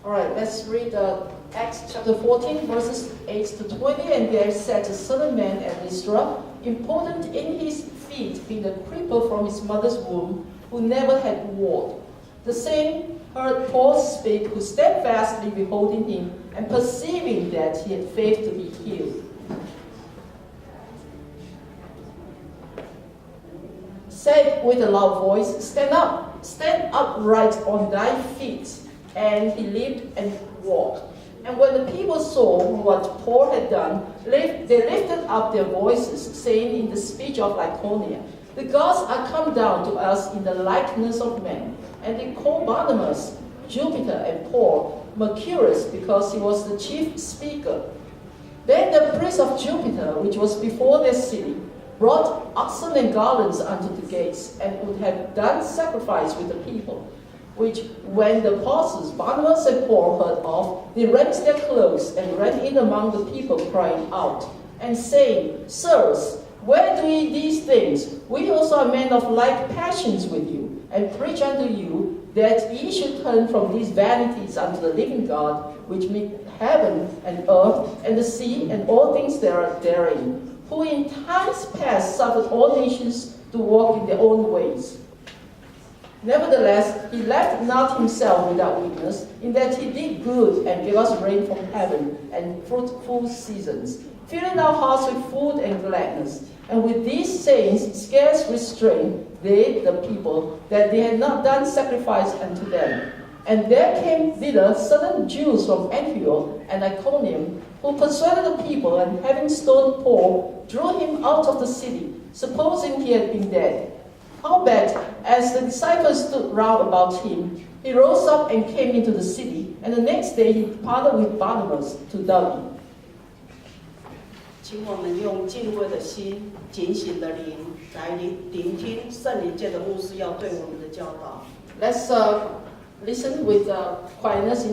All right, let's read Acts chapter 14, verses 8 to 20. And there sat a certain man at Lystra, important in his feet, being a cripple from his mother's womb, who never had walked. The same heard Paul speak, who steadfastly beholding him, and perceiving that he had faith to be healed, said with a loud voice, stand upright on thy feet. And he leaped and walked. And when the people saw what Paul had done, they lifted up their voices, saying in the speech of Lycaonia, the gods are come down to us in the likeness of men. And they called Barnabas, Jupiter, and Paul, Mercurius, because he was the chief speaker. Then the priest of Jupiter, which was before their city, brought oxen and garlands unto the gates, and would have done sacrifice with the people. Which, when the apostles Barnabas and Paul heard of, they rent their clothes and ran in among the people, crying out, and saying, Sirs, where do ye these things? We also are men of like passions with you, and preach unto you that ye should turn from these vanities unto the living God, which made heaven and earth and the sea and all things that are therein, who in times past suffered all nations to walk in their own ways. Nevertheless, he left not himself without witness, in that he did good and gave us rain from heaven and fruitful seasons, filling our hearts with food and gladness. And with these sayings scarce restrained they the people, that they had not done sacrifice unto them. And there came thither certain Jews from Antioch and Iconium, who persuaded the people, and having stoned Paul, drew him out of the city, supposing he had been dead. Howbeit, as the disciples stood round about him, he rose up and came into the city, and the next day he departed with Barnabas to Derbe. 请我们用敬畏的心、警醒的灵来聆听圣灵界的牧师要对我们的教导。 Let's listen with quietness in